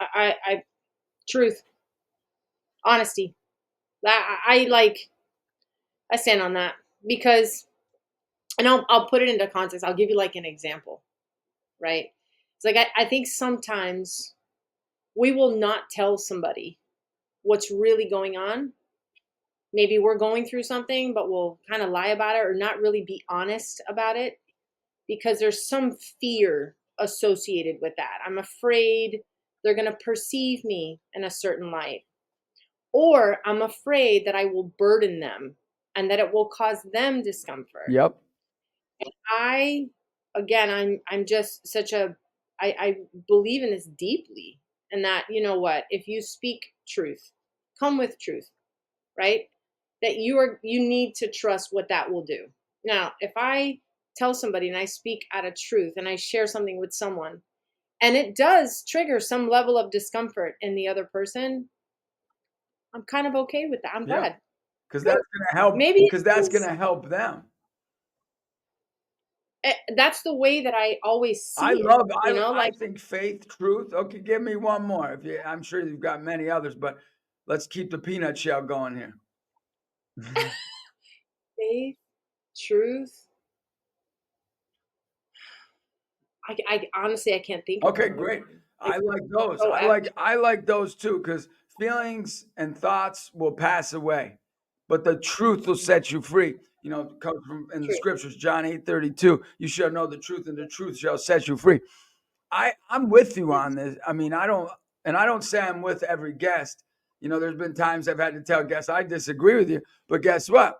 I truth, honesty. I like I stand on that because, and I'll put it into context. I'll give you like an example, right? It's like I think sometimes we will not tell somebody what's really going on. Maybe we're going through something, but we'll kind of lie about it or not really be honest about it because there's some fear associated with that. I'm afraid they're going to perceive me in a certain light. or I'm afraid that I will burden them and that it will cause them discomfort. Yep. I again I'm just such a I believe in this deeply, and that, you know what, if you speak truth, come with truth, right? That you need to trust what that will do. Now, if I tell somebody and I speak out of truth and I share something with someone and it does trigger some level of discomfort in the other person, I'm kind of okay with that. I'm Yeah. glad. Because Good. that's gonna help. Maybe Because that's it's, gonna help them. that's the way that I always I see it. love. You know, I like think faith, truth. Okay, give me one more. If you, I'm sure you've got many others, but let's keep the peanut shell going here. faith, truth. I honestly I can't think of Okay, another great. one. I like those. So I like those too because feelings and thoughts will pass away, but the truth will set you free. You know, it comes from in the truth. scriptures, John 8:32. You shall know the truth, and the truth shall set you free. I'm with you on this. I mean, I don't say I'm with every guest. You know, there's been times I've had to tell guests I disagree with you, but guess what?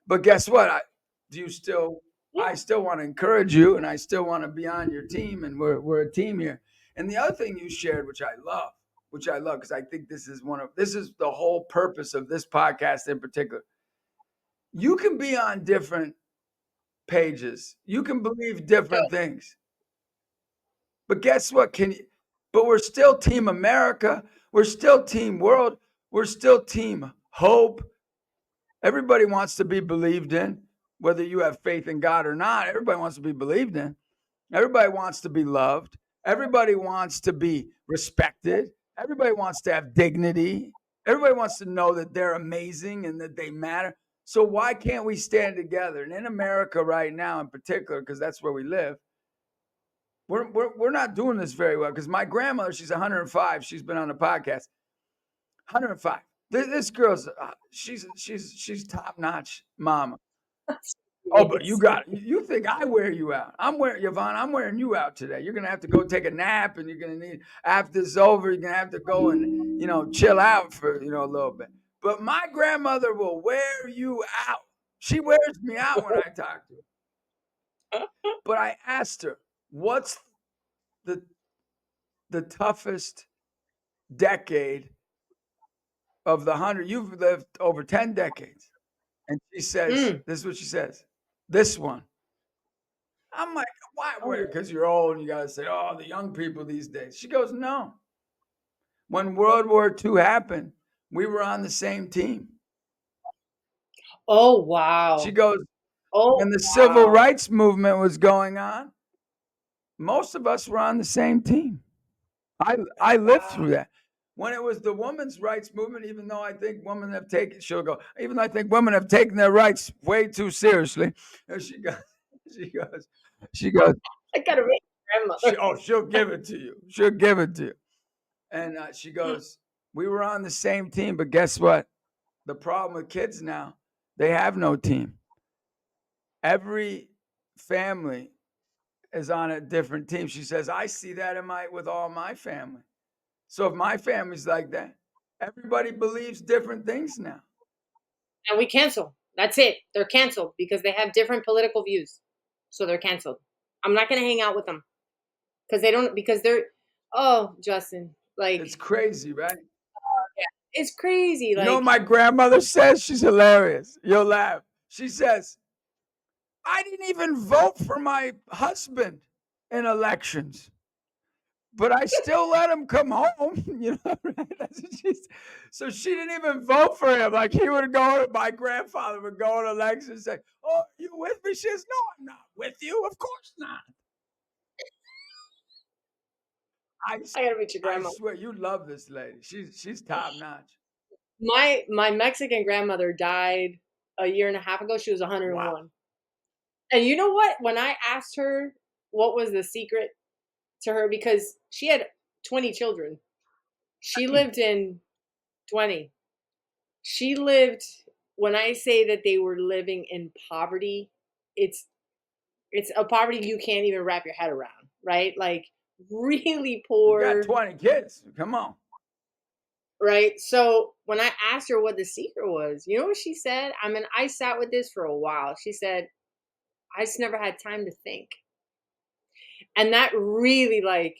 But guess what? Do you still? Yeah. I still want to encourage you, and I still want to be on your team, and we're a team here. And the other thing you shared, which I love, because I think this is the whole purpose of this podcast in particular. You can be on different pages. You can believe different things. But guess what? But we're still Team America. We're still Team World. We're still Team Hope. Everybody wants to be believed in, whether you have faith in God or not. Everybody wants to be believed in. Everybody wants to be loved. Everybody wants to be respected. Everybody wants to have dignity. Everybody wants to know that they're amazing and that they matter. So why can't we stand together? And in America right now, in particular, because that's where we live, we're not doing this very well. Because my grandmother, she's 105. She's been on the podcast. 105. This girl's she's top notch, mama. Oh, but you Amazing. got you think I wear you out. I'm wearing Yvonne, I'm wearing you out today. You're gonna have to go take a nap and you're gonna need after this over, you're gonna have to go and chill out for a little bit. But my grandmother will wear you out. She wears me out when I talk to her. But I asked her, what's the toughest decade of the 100? You've lived over 10 decades. And she says, Mm. this is what she says. This one. I'm like, why? Oh, yeah. Because you're old and you got to say, oh, the young people these days. She goes, no. When World War II happened, we were on the same team. Oh, She wow. goes, Oh, when the civil wow. rights movement was going on, most of us were on the same team. I lived Wow. through that. When it was the women's rights movement, even though I think women have taken, she'll go, even though I think women have taken their rights way too seriously. And she goes, she goes, I gotta make grandmother. she'll give it to you. She'll give it to you. And she goes, we were on the same team, but guess what? The problem with kids now, they have no team. Every family is on a different team. She says, I see that with all my family. So if my family's like that, everybody believes different things now. And we cancel. That's it. They're canceled because they have different political views. So they're canceled. I'm not gonna hang out with them because they don't because they're oh, Justin, like It's crazy, right? it's crazy. You know what Like my grandmother says? She's hilarious. You'll laugh. She says, I didn't even vote for my husband in elections, but I still let him come home. Right? That's what so she didn't even vote for him. Like he would go, my grandfather would go to elections and say, oh, you with me? She says, no, I'm not with you. Of course not. I, I gotta meet your I grandma. swear, you love this lady. She's top notch. My Mexican grandmother died a year and a half ago. She was Wow. 101. And you know what? When I asked her what was the secret to her, because she had 20 children. She lived in 20. She lived, when I say that they were living in poverty, it's it's a poverty you can't even wrap your head around, right? Like really You got poor. 20 kids. Come on. Right? So when I asked her what the secret was, you know what she said? I mean, I sat with this for a while. She said, I just never had time to think. And that really like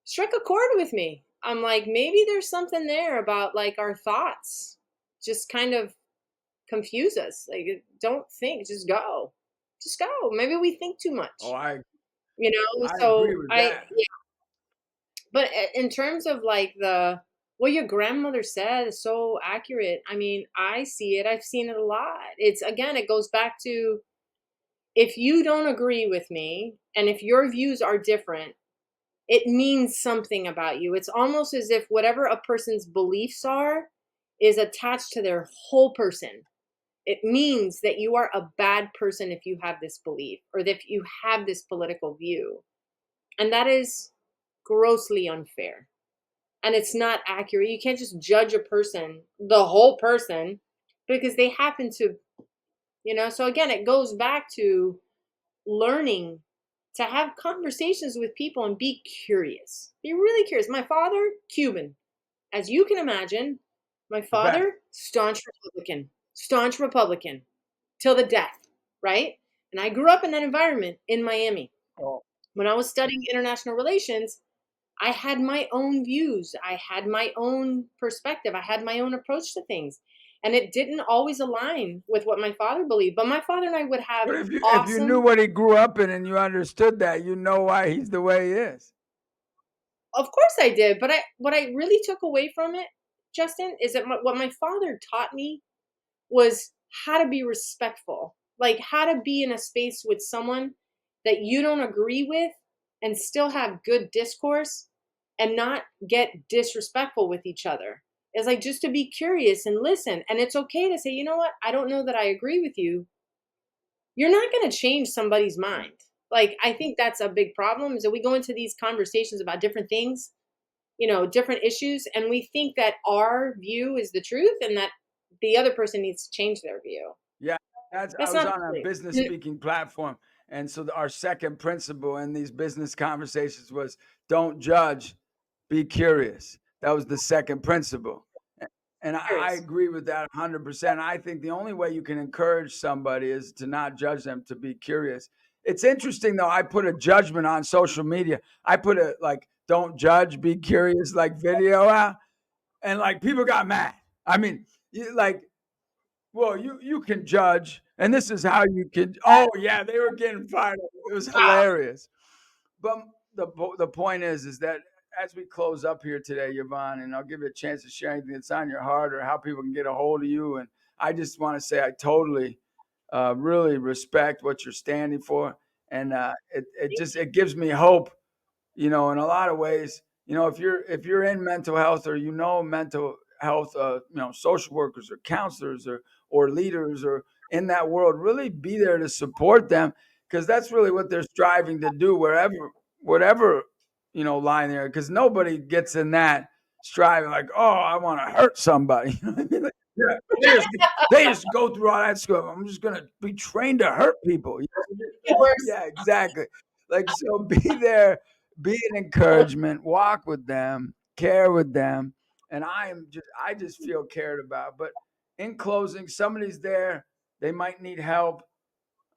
struck a chord with me. I'm like, maybe there's something there about like our thoughts just kind of confuse us. Like, don't think, just go. Just go. Maybe we think too Oh, much, I you know? I agree So with that. yeah. But in terms of like what your grandmother said is so accurate. I mean, I see it. I've seen it a lot. It's again, it goes back to if you don't agree with me and if your views are different, it means something about you. It's almost as if whatever a person's beliefs are is attached to their whole person. It means that you are a bad person if you have this belief or that if you have this political view. And that is grossly unfair. And it's not accurate. You can't just judge a person, the whole person, because they happen to, So again, it goes back to learning to have conversations with people and be curious. Be really curious. My father, Cuban. As you can imagine, my The best. father, staunch Republican till the death, right? And I grew up in that environment in Miami. Oh, When I was studying international relations, I had my own views. I had my own perspective. I had my own approach to things. And it didn't always align with what my father believed. But my father and I would have but if you knew awesome, what he grew up in and you understood that, you know why he's the way he is. of course I did. But what I really took away from it, Justin, is that what my father taught me was how to be respectful, like how to be in a space with someone that you don't agree with and still have good discourse and not get disrespectful with each other. It's like just to be curious and listen. And it's okay to say, you know what? I don't know that I agree with you. You're not going to change somebody's mind. Like, I think that's a big problem is that we go into these conversations about different things, different issues, and we think that our view is the truth and that the other person needs to change their view. Yeah, I That's was not on a the business case. speaking platform, and so our second principle in these business conversations was don't judge, be curious. That was the second principle. And I Curious. agree with that 100%. I think the only way you can encourage somebody is to not judge them, to be curious. It's interesting though. I put a judgment on social media. I put a like, don't judge, be curious, like video out, and like people got mad. I mean, like, well, you can judge, and this is how you can. Oh yeah, they were getting fired up. It was Wow. hilarious. But the point is that as we close up here today, Yvonne, and I'll give you a chance to share anything that's on your heart or how people can get a hold of you. And I just want to say I totally, really respect what you're standing for, and it gives me hope, in a lot of ways. If you're in mental health or mental health, social workers or counselors or leaders or in that world, really be there to support them because that's really what they're striving to do wherever, whatever, line there. Because nobody gets in that striving like, oh, I want to hurt somebody. You know what I mean? Like, yeah, they just go through all that stuff. I'm just gonna be trained to hurt people. It works. Yeah, exactly. Like, so be there, be an encouragement, walk with them, care with them. And I just feel cared about. But in closing, somebody's there, they might need help,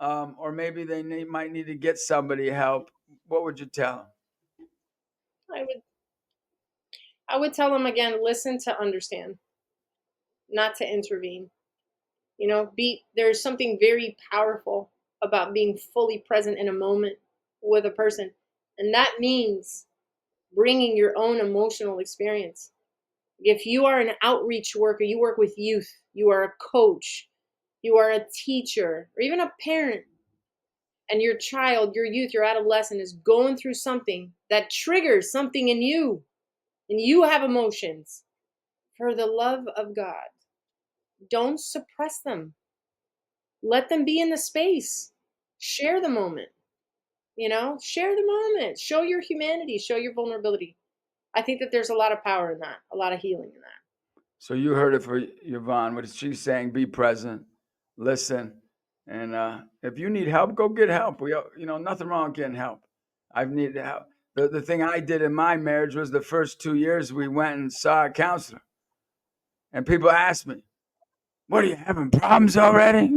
or maybe might need to get somebody help. What would you tell them? I would I would tell them again, listen to understand, not to intervene. There's something very powerful about being fully present in a moment with a person. And that means bringing your own emotional experience. If you are an outreach worker, you work with youth, you are a coach, you are a teacher, or even a parent, and your child, your youth, your adolescent is going through something that triggers something in you, and you have emotions, for the love of God, don't suppress them. Let them be in the space. Share the moment, share the moment. Show your humanity, show your vulnerability. I think that there's a lot of power in that, a lot of healing in that. So you heard it for Yvonne. What she's saying, be present, listen. And if you need help, go get help. Nothing wrong with getting help. I've needed help. The thing I did in my marriage was the first 2 years we went and saw a counselor. And people asked me, "What, are you having problems already?"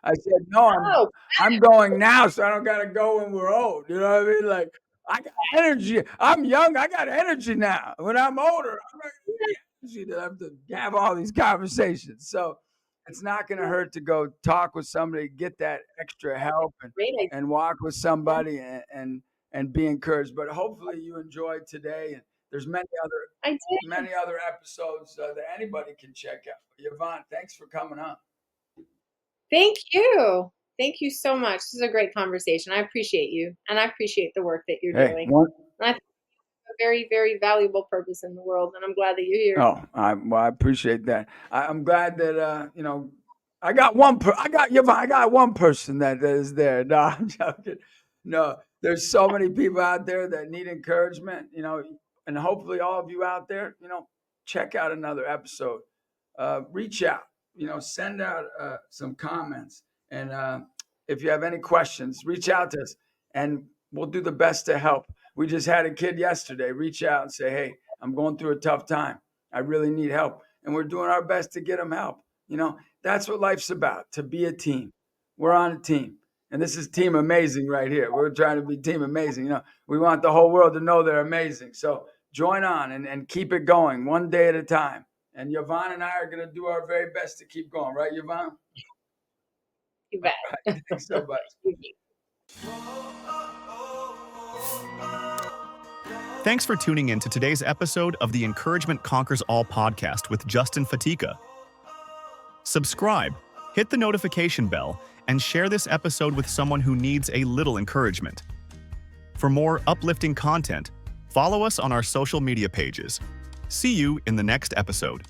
I said, "No, Oh, I'm going now, so I don't gotta go when we're old." You know what I mean? Like, I got energy. I'm young, I got energy now. When I'm older, I'm not gonna have the energy to have all these conversations. So it's not gonna hurt to go talk with somebody, get that extra help, great idea. and walk with Yeah, somebody and be encouraged. But hopefully you enjoyed today, and there's I did. many other episodes that anybody can check out. Yvonne, thanks for coming on. Thank you. Thank you so much. This is a great conversation. I appreciate you, and I appreciate the work that you're Hey, doing. And I think you have a very, very valuable purpose in the world, and I'm glad that you're here. oh, I appreciate that. I'm glad that I got one. I got Yvonne. I got one person that is there. No, I'm joking. No, there's so many people out there that need encouragement. And hopefully all of you out there, check out another episode. Reach out. Send out some comments, and if you have any questions, reach out to us, and we'll do the best to help. We just had a kid yesterday reach out and say, "Hey, I'm going through a tough time. I really need help," and we're doing our best to get them help. That's what life's about, to be a team. We're on a team, and this is Team Amazing right here. We're trying to be Team Amazing. We want the whole world to know they're amazing. So join on and keep it going one day at a time. And Yvonne and I are going to do our very best to keep going. Right, Yvonne? You bet. All right. Thanks so much. Thanks for tuning in to today's episode of the Encouragement Conquers All podcast with Justin Fatica. Subscribe, hit the notification bell, and share this episode with someone who needs a little encouragement. For more uplifting content, follow us on our social media pages. See you in the next episode.